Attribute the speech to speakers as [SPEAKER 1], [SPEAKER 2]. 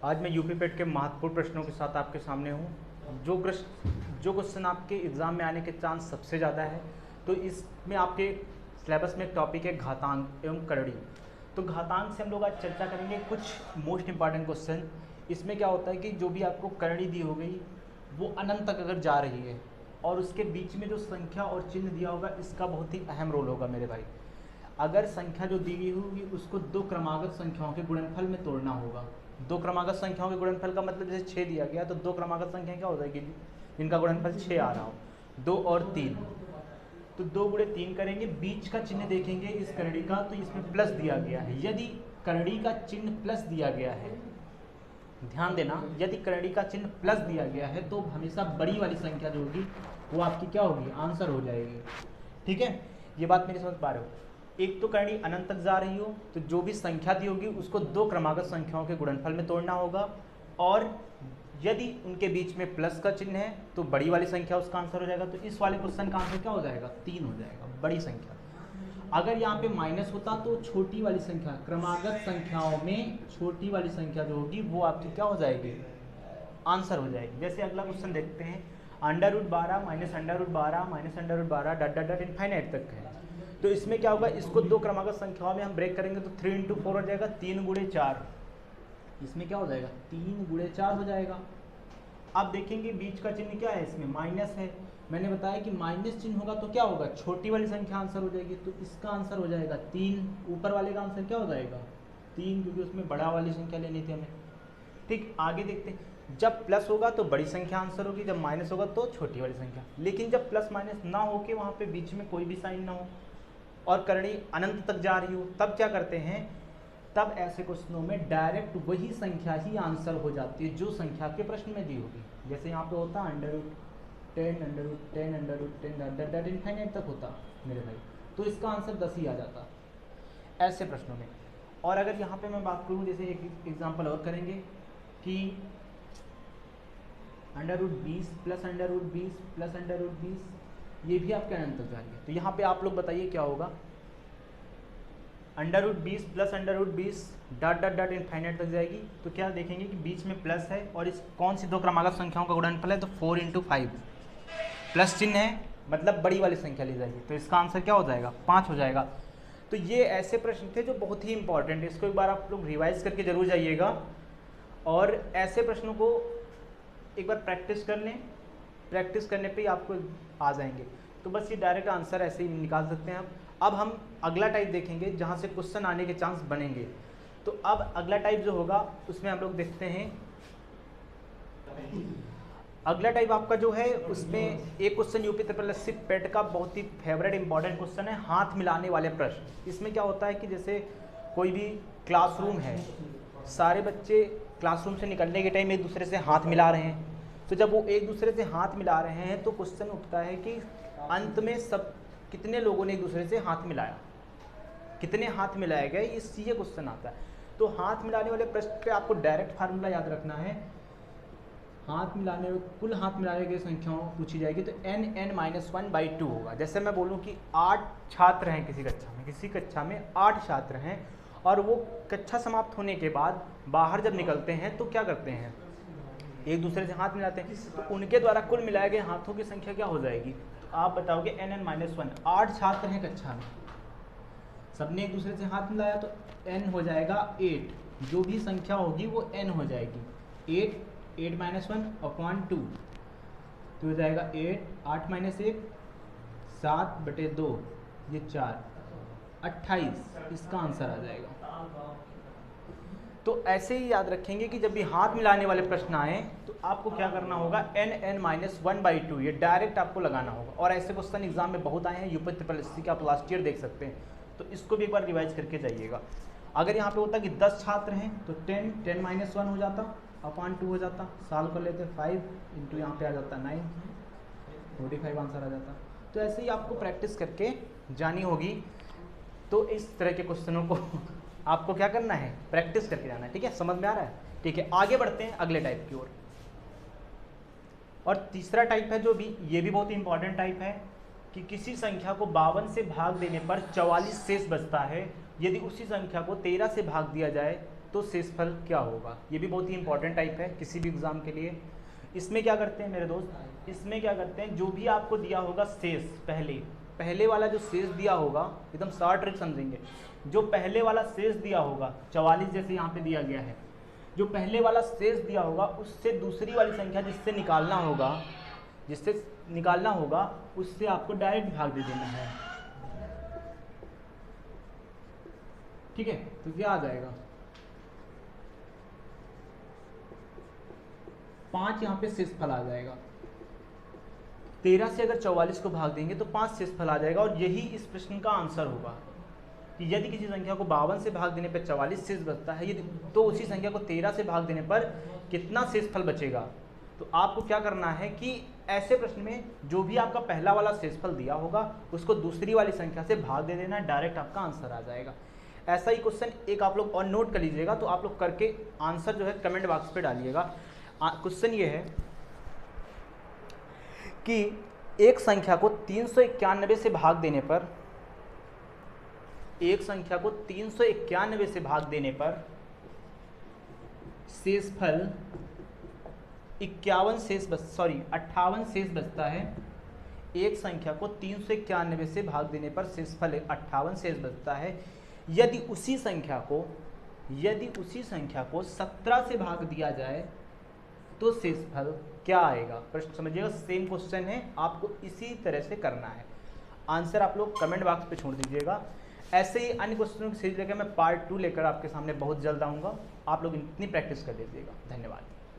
[SPEAKER 1] आज मैं यूपी पेट के महत्वपूर्ण प्रश्नों के साथ आपके सामने हूँ। जो क्वेश्चन आपके एग्ज़ाम में आने के चांस सबसे ज़्यादा है, तो इसमें आपके सिलेबस में एक टॉपिक है घातांक एवं करड़ी। तो घातांक से हम लोग आज चर्चा करेंगे कुछ मोस्ट इंपॉर्टेंट क्वेश्चन। इसमें क्या होता है कि जो भी आपको करड़ी दी हो गई वो अनंत तक अगर जा रही है और उसके बीच में जो संख्या और चिन्ह दिया होगा, इसका बहुत ही अहम रोल होगा मेरे भाई। अगर संख्या जो दी गई होगी उसको दो क्रमागत संख्याओं के गुणनफल में तोड़ना होगा। दो क्रमागत संख्याओं के गुणनफल का मतलब जैसे 6 दिया गया तो दो क्रमागत संख्या क्या हो जाएगी जिनका गुणनफल 6 आ रहा हो, 2 और 3। तो 2 गुणे 3 करेंगे, बीच का चिन्ह देखेंगे इस करड़ी का तो इसमें प्लस दिया गया है। यदि करड़ी का चिन्ह प्लस दिया गया है, ध्यान देना, यदि करड़ी का चिन्ह प्लस दिया गया है तो हमेशा बड़ी वाली संख्या जो होगी वो आपकी क्या होगी, आंसर हो जाएगी। ठीक है, ये बात मेरी समझ पा रहे हो। एक तो करड़ी अनंत तक जा रही हो तो जो भी संख्या दी होगी उसको दो क्रमागत संख्याओं के गुणनफल में तोड़ना होगा, और यदि उनके बीच में प्लस का चिन्ह है तो बड़ी वाली संख्या उसका आंसर हो जाएगा। तो इस वाले क्वेश्चन का आंसर क्या हो जाएगा, 3 हो जाएगा, बड़ी संख्या। अगर यहाँ पे माइनस होता तो छोटी वाली संख्या, क्रमागत संख्याओं में छोटी वाली संख्या जो होगी वो आपकी क्या हो जाएगी, आंसर हो जाएगी। जैसे अगला क्वेश्चन देखते हैं, √12 minus √12 minus √12 dot dot dot infinite तक है। तो इसमें क्या होगा, इसको दो क्रमागत संख्याओं में हम ब्रेक करेंगे तो 3 × 4 हो जाएगा, 3 × 4। इसमें क्या हो जाएगा, 3 × 4 हो जाएगा। अब देखेंगे बीच का चिन्ह क्या है, इसमें माइनस है। मैंने बताया कि माइनस चिन्ह होगा तो क्या होगा, छोटी वाली संख्या आंसर हो जाएगी। तो इसका आंसर हो जाएगा 3। ऊपर वाले का आंसर क्या हो जाएगा, 3, क्योंकि उसमें बड़ा वाली संख्या लेनी थी हमें। ठीक, आगे देखते हैं। जब प्लस होगा तो बड़ी संख्या आंसर होगी, जब माइनस होगा तो छोटी वाली संख्या। लेकिन जब प्लस माइनस ना हो के वहाँ पे बीच में कोई भी साइन ना हो और करड़ी अनंत तक जा रही हो, तब क्या करते हैं, तब ऐसे क्वेश्चनों में डायरेक्ट वही संख्या ही आंसर हो जाती है जो संख्या के प्रश्न में दी होगी। जैसे यहाँ पे होता √10 √10 इनफाइनाइट तक होता मेरे भाई, तो इसका आंसर 10 ही आ जाता ऐसे प्रश्नों में। और अगर यहाँ पे मैं बात करूँ, जैसे एक एग्जांपल और करेंगे कि √20 प्लस √20 प्लस √20, ये भी आपके अनंत तक जाएंगे। तो यहाँ पे आप लोग बताइए क्या होगा, √20 plus √20 dot dot dot infinite तक जाएगी। तो क्या देखेंगे कि बीच में प्लस है और इस कौन सी दो क्रमागत संख्याओं का गुणनफल है, तो 4 × 5 प्लस चिन्ह है, मतलब बड़ी वाली संख्या ली जाएगी। तो इसका आंसर क्या हो जाएगा, 5 हो जाएगा। तो ये ऐसे प्रश्न थे जो बहुत ही इंपॉर्टेंट है, इसको एक बार आप लोग रिवाइज करके जरूर जाइएगा और ऐसे प्रश्नों को एक बार प्रैक्टिस कर लें। प्रैक्टिस करने पे ही आपको आ जाएंगे। तो बस ये डायरेक्ट आंसर ऐसे ही निकाल सकते हैं। अब हम अगला टाइप देखेंगे जहाँ से क्वेश्चन आने के चांस बनेंगे। तो अब अगला टाइप जो होगा उसमें हम लोग देखते हैं, अगला टाइप आपका जो है उसमें एक क्वेश्चन यूपी ट्रिपल पेट का बहुत ही फेवरेट इंपॉर्टेंट क्वेश्चन है, हाथ मिलाने वाले प्रश्न। इसमें क्या होता है कि जैसे कोई भी क्लासरूम है, सारे बच्चे क्लासरूम से निकलने के टाइम एक दूसरे से हाथ मिला रहे हैं। तो जब वो एक दूसरे से हाथ मिला रहे हैं तो क्वेश्चन उठता है कि अंत में सब कितने लोगों ने एक दूसरे से हाथ मिलाया, कितने हाथ मिलाए गए, ये क्वेश्चन आता है। तो हाथ मिलाने वाले प्रश्न पे आपको डायरेक्ट फार्मूला याद रखना है। हाथ मिलाने, कुल हाथ मिलाने की संख्याओं पूछी जाएगी तो n(n-1/2) होगा। जैसे मैं बोलूँ कि 8 छात्र हैं किसी कक्षा में 8 छात्र हैं, और वो कक्षा समाप्त होने के बाद बाहर जब निकलते हैं तो क्या करते हैं, एक दूसरे से हाथ मिलाते हैं। तो उनके द्वारा कुल मिलाए गए हाथों की संख्या क्या हो जाएगी, तो आप बताओगे n(n-1). 8 छात्र हैं कक्षा में, सबने एक दूसरे से हाथ मिलाया तो n हो जाएगा 8, जो भी संख्या होगी वो n हो जाएगी। 8(8-1/2) तो हो जाएगा 8 - 1 7/2, ये 4 28, इसका आंसर आ जाएगा। तो ऐसे ही याद रखेंगे कि जब भी हाथ मिलाने वाले प्रश्न आए तो आपको क्या करना होगा, n(n-1/2) ये डायरेक्ट आपको लगाना होगा। और ऐसे क्वेश्चन एग्जाम में बहुत आए हैं, यूपी ट्रिपल एससी का आप लास्ट ईयर देख सकते हैं। तो इसको भी एक बार रिवाइज करके जाइएगा। अगर यहाँ पे होता कि 10 छात्र हैं तो 10 हो जाता, /2 हो जाता, साल कर लेते 5 इंटू यहाँ पे आ जाता 9, 45 आंसर आ जाता। तो ऐसे ही आपको प्रैक्टिस करके जानी होगी। तो इस तरह के क्वेश्चनों को आपको क्या करना है, प्रैक्टिस करके जाना है। ठीक है, समझ में आ रहा है। ठीक है, आगे बढ़ते हैं अगले टाइप की ओर। और तीसरा टाइप है जो भी, ये भी बहुत ही इंपॉर्टेंट टाइप है कि किसी संख्या को 52 से भाग देने पर 44 शेष बचता है। यदि उसी संख्या को 13 से भाग दिया जाए तो शेषफल क्या होगा। ये भी बहुत ही इंपॉर्टेंट टाइप है किसी भी एग्जाम के लिए। इसमें क्या करते हैं मेरे दोस्त, इसमें क्या करते हैं, जो भी आपको दिया होगा शेष, पहले वाला जो शेष दिया होगा, एकदम शॉर्ट ट्रिक समझेंगे, जो पहले वाला शेष दिया होगा 44 जैसे यहाँ पे दिया गया है, जो पहले वाला शेष दिया होगा उससे दूसरी वाली संख्या जिससे निकालना होगा उससे आपको डायरेक्ट भाग दे देना है। ठीक है, तो क्या आ जाएगा 5 यहाँ पे शेषफल आ जाएगा। 13 से अगर 44 को भाग देंगे तो 5 शेषफल आ जाएगा। और यही इस प्रश्न का आंसर होगा कि यदि किसी संख्या को 52 से भाग देने पर 44 शेष बचता है, यदि तो उसी संख्या को 13 से भाग देने पर कितना शेषफल बचेगा। तो आपको क्या करना है कि ऐसे प्रश्न में जो भी आपका पहला वाला शेषफल दिया होगा उसको दूसरी वाली संख्या से भाग दे देना, डायरेक्ट आपका आंसर आ जाएगा। ऐसा ही क्वेश्चन एक आप लोग और नोट कर लीजिएगा, तो आप लोग करके आंसर जो है कमेंट बॉक्स पे डालिएगा। क्वेश्चन ये है कि एक संख्या को 391 से भाग देने पर, एक संख्या को 391 से भाग देने पर शेषफल 58 शेष बचता है। एक संख्या को 391 से भाग देने पर शेषफल 58 शेष बचता है। यदि उसी संख्या को 17 से भाग दिया जाए तो शेषफल क्या आएगा। प्रश्न समझिएगा, सेम क्वेश्चन है, आपको इसी तरह से करना है। आंसर आप लोग कमेंट बॉक्स पे छोड़ दीजिएगा। ऐसे ही अन्य क्वेश्चनों की सीरीज लेकर मैं पार्ट 2 लेकर आपके सामने बहुत जल्द आऊँगा। आप लोग इतनी प्रैक्टिस कर लीजिएगा। धन्यवाद।